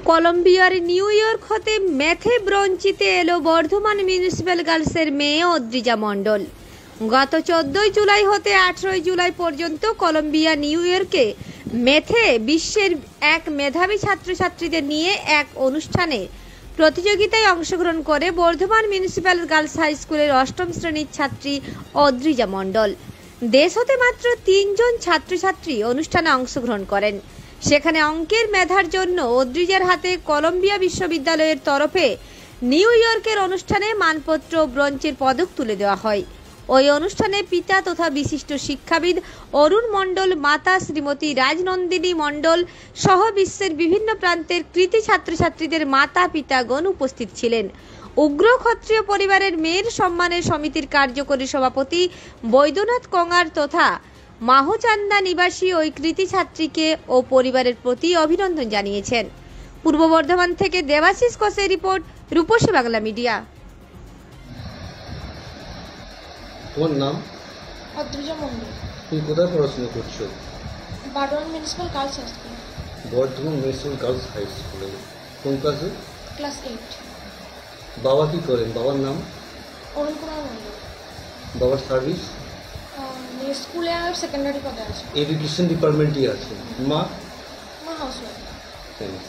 কলম্বিয়ার new York হতে ম্যাথে ব্রঞ্চিতে এলো বর্ধমান মিউনিসিপ্যাল গার্লসের মেয়ে অদ্রিজা মণ্ডল। গত 14 জুলাই হতে 18 জুলাই পর্যন্ত কলম্বিয়া নিউ ইয়র্কে ম্যাথে বিশ্বের এক মেধাবী ছাত্রছাত্রীদের নিয়ে এক অনুষ্ঠানে প্রতিযোগিতায় অংশগ্রহণ করে বর্ধমান মিউনিসিপ্যাল গার্লস হাই স্কুলের 8ম শ্রেণীর ছাত্রী অদ্রিজা মণ্ডল। দেশ হতে মাত্র 3 জন ছাত্রছাত্রী অনুষ্ঠানে অংশগ্রহণ করেন। সেখানে অঙ্কের মেধার জন্য অদ্রিজার হাতে কলম্বিয়া বিশ্ববিদ্যালয়ের তরফে নিউ ইয়র্কের অনুষ্ঠানে মানপত্র ও ব্রোঞ্জের পদক তুলে দেওয়া হয়। ওই অনুষ্ঠানে পিতা তথা বিশিষ্ট শিক্ষাবিদ অরুণ মণ্ডল, মাতা শ্রীমতী রাজনন্দিনী মণ্ডল সহ বিশ্বের বিভিন্ন প্রান্তের কৃতী ছাত্রছাত্রীদের মাতা পিতাগণ উপস্থিত ছিলেন। উগ্র ক্ষত্রিয় পরিবারের মেয়ের সম্মানের সমিতির কার্যকরী সভাপতি বৈদ্যনাথ কঙ্গার তথা মাহচান্দা নিবাসী ওই কৃতী ছাত্রীকে ও পরিবারের প্রতি অভিনন্দন জানিয়েছেন। পূর্ব বর্ধমান থেকে দেবাশিস কোষের রিপোর্ট, রূপসী বাংলা মিডিয়া। তোমার নাম? অদ্রিজা মণ্ডল। তুমি কোথায় পড়াশোনা করছো? Bardhaman municipal girls high school. Bardhaman municipal girls high স্কুলে কোন ক্লাসে? ক্লাস 8। বাবা কি করেন? বাবার নাম? অরুণ কুমার মণ্ডল। বাবার সার্ভিস? স্কুলে আর সেকেন্ডারি পদে আছে। এডুকেশন ডিপার্টমেন্টই আছে। মা? মা হাউসওয়াইফ।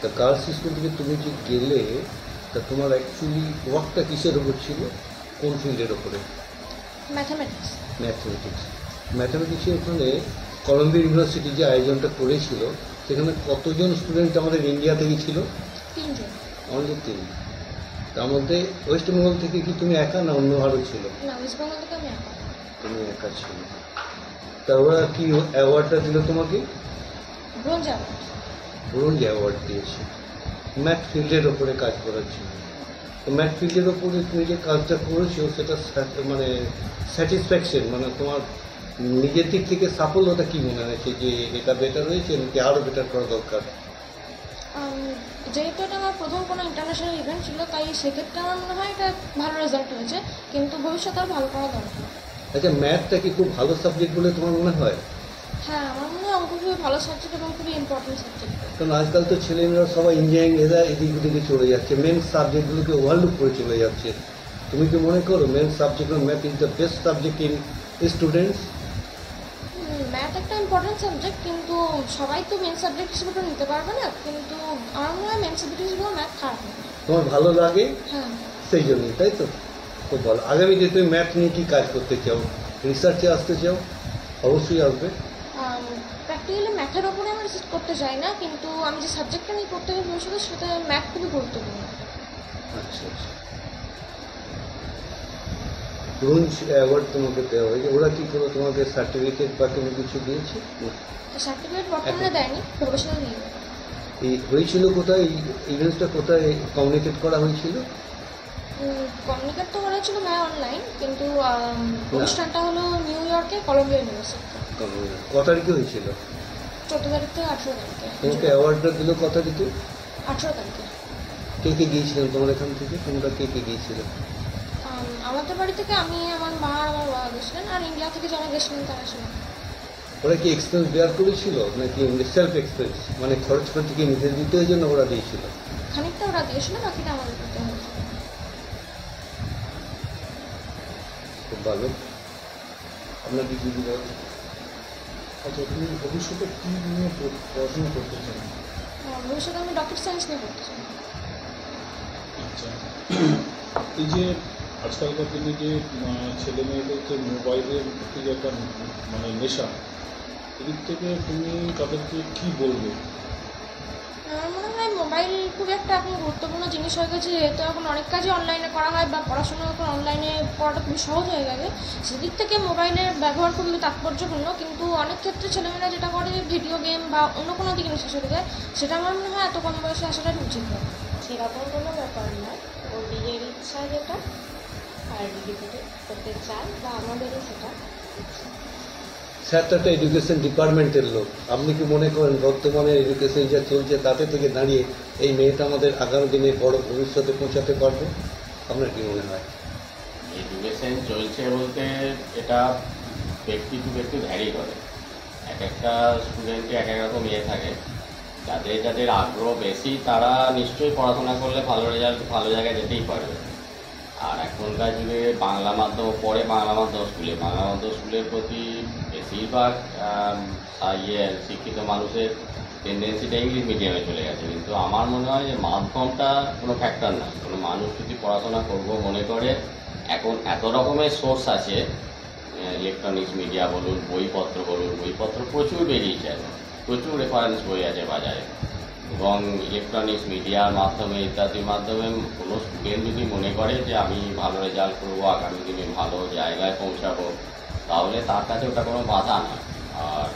তা গার্লস স্কুল থেকে তুমি যে গেলে, তা তোমার অ্যাকচুয়ালি ওয়ার্কটা কিসের ওপর ছিল? কোন ফিল্ডের ওপরে? ম্যাথামেটিক্স। ম্যাথামেটিক্সের ওখানে কলম্বিয়া ইউনিভার্সিটি যে আয়োজনটা করেছিল, সেখানে কতজন স্টুডেন্ট আমাদের ইন্ডিয়া থেকে ছিল? 3 জন। অনলি 3। তার মধ্যে ওয়েস্ট বেঙ্গল থেকে কি তুমি একা না অন্য আরও ছিল? না, ওয়েস্ট বেঙ্গল থেকে আমি একা। তুমি একা ছিল। তা ওরা কি অ্যাওয়ার্ডটা দিল তোমাকে? Bronze award. ব্রোঞ্জ অ্যাওয়ার্ড দিয়েছে ম্যাথ ফিল্ডের ওপরে কাজ করার জন্য। তো ম্যাথ ফিল্ডের ওপরে তুমি যে কাজটা করেছো, সেটা মানে স্যাটিসফ্যাকশন, মানে তোমার নিজের দিক থেকে সাফল্যতা কি মনে হয়েছে, যে এটা বেটার হয়েছে নাকি আরও বেটার করা দরকার? যেহেতু এটা আমার প্রথম কোনো ইন্টারন্যাশনাল ইভেন্ট ছিল, তাই সেক্ষেত্রে আমার মনে হয় এটা ভালো রেজাল্ট হয়েছে, কিন্তু ভবিষ্যতে আরও ভালো করা দরকার। আচ্ছা, ম্যাথটা কি খুব ভালো সাবজেক্ট বলে তোমার মনে হয়? হ্যাঁ, আমার মনে হয় অঙ্ক খুবই ভালো সাবজেক্ট এবং খুবই ইম্পর্টেন্ট সাবজেক্ট। কারণ আজকাল তো ছেলেমেয়েরা সবাই ইঞ্জিনিয়ারিং এরা এদিক ওদিকে চলে যাচ্ছে, মেন সাবজেক্টগুলোকে ওভারলুক করে চলে যাচ্ছে। তুমি কি মনে করো main subject math is the best subject in students? Math একটা ইম্পর্টেন্ট সাবজেক্ট, কিন্তু সবাই তো মেন সাবজেক্ট হিসেবে তো নিতে পারবে না, কিন্তু আমার মনে হয় মেন সাবজেক্ট হিসেবেও ম্যাথ খারাপ না। তোমার ভালো লাগে? হ্যাঁ, সেই জন্যই, তাই তো? খুব ভালো। আগামীতে তুমি ম্যাথ নিয়ে কি কাজ করতে চাও? রিসার্চে আসতে চাও? অবশ্যই আসবে। প্র্যাকটিক্যালি ম্যাথের ওপরে আমি রিসার্চ করতে চাই না, কিন্তু আমি যে সাবজেক্টটা নিয়ে করতে চাই ভবিষ্যতে, সেটা ম্যাথ খুবই গুরুত্বপূর্ণ। আচ্ছা আচ্ছা। ব্রোঞ্জ অ্যাওয়ার্ড তোমাকে দেওয়া হয়েছে, ওরা কি করে তোমাকে সার্টিফিকেট বা কোনো কিছু দিয়েছে? সার্টিফিকেট বর্তমানে দেয়নি, প্রফেশনাল নিয়ে। এই হয়েছিল কোথায়? এই ইভেন্টটা কোথায় কমিউনিকেট করা হয়েছিল? কমিউনিকেট তো করা হয়েছিল অনলাইন, কিন্তু অনুষ্ঠানটা হলো নিউ ইয়র্কে কলম্বিয়া ইউনিভার্সিটিতে। ক তারিখে হয়েছিল? 14 তারিখ থেকে 18 তারিখে। তোমাকে অ্যাওয়ার্ডটা দিল ক তারিখে? 18 তারিখে। কে কে গিয়েছিলেন তোমার এখান থেকে? তোমরা কে কে গিয়েছিলেন? আমাদের বাড়ি থেকে আমি, আমার মা আর আমার বাবা গেছিলেন, আর ইন্ডিয়া থেকে যারা গেছিলেন তারা ছিলেন। ওরা কি এক্সপেন্স বেয়ার করেছিল নাকি সেলফ এক্সপেন্স, মানে খরচ করতে কি নিজের দিতে ওই জন্য ওরা দিয়েছিল? খানিকটা ওরা দিয়েছিল, বাকিটা আমাদের করতে হয়েছিল। খুব ভালো। আপনার কি দিদি বল? আচ্ছা, তুমি ভবিষ্যতে কী নিয়ে পড়াশোনা করতে চান? ভবিষ্যতে আমি ডক্টর সায়েন্স নিয়ে পড়তে চাই। আচ্ছা, এই যে আজকালকার দিনে যে ছেলে মেয়েদেরকে মোবাইলের প্রতি একটা মানে নেশা, এদিক থেকে তুমি তাদেরকে কী বলবে? আমার মনে হয় মোবাইল খুব একটা এখন গুরুত্বপূর্ণ জিনিস হয়ে গেছে, যেহেতু এখন অনেক কাজই অনলাইনে করা হয় বা পড়াশোনা এখন অনলাইনে পড়াটা খুবই সহজ হয়ে গেছে, সেদিক থেকে মোবাইলের ব্যবহার খুবই তাৎপর্যপূর্ণ। কিন্তু অনেক ক্ষেত্রে ছেলেমেয়েরা যেটা করে ভিডিও গেম বা অন্য কোনো দিকে নেশা চলে যায়, সেটা আমার মনে হয় এত কম বয়সে আসাটা উচিত নয়। সেরকম কোনো ব্যাপার নয়, ওর নিজের ইচ্ছা যেটা আর করতে চায় বা আমাদেরও সেটা ইচ্ছা। স্যার তো একটা এডুকেশন ডিপার্টমেন্টের লোক, আপনি কি মনে করেন বর্তমানে এডুকেশন যা চলছে তাতে থেকে দাঁড়িয়ে এই মেয়েটা আমাদের আগামী দিনে বড় ভবিষ্যতে পৌঁছাতে পারবে? আপনার কি মনে হয়? এডুকেশন চলছে বলতে এটা ব্যক্তি টু ব্যক্তি ভ্যারি করে, এক একটা স্টুডেন্টে এক এক রকম ইয়ে থাকে। যাদের যাদের আগ্রহ বেশি তারা নিশ্চয়ই পড়াশোনা করলে ভালো রেজাল্ট ভালো জায়গায় যেতেই পারবে। আর এখনকার যুগে বাংলা মাধ্যম পড়ে বাংলা মাধ্যম স্কুলের প্রতি বেশিরভাগ শিক্ষিত মানুষের টেন্ডেন্সিটা ইংলিশ মিডিয়ামে চলে গেছে। কিন্তু আমার মনে হয় যে মাধ্যমটা কোনো ফ্যাক্টর নয়। কোনো মানুষ যদি পড়াশোনা করবো মনে করে, এখন এত রকমের সোর্স আছে, ইলেকট্রনিক্স মিডিয়া বলুন, বইপত্র প্রচুর বেরিয়েছে, এখন প্রচুর রেফারেন্স বই আছে বাজারে। এবং ইলেকট্রনিক্স মিডিয়ার মাধ্যমে ইত্যাদির মাধ্যমে কোনো স্টুডেন্ট যদি মনে করে যে আমি ভালো রেজাল্ট করবো, আগামী দিনে ভালো জায়গায় পৌঁছাবো, তাহলে তার কাছে ওটা কোনো বাধা নয়। আর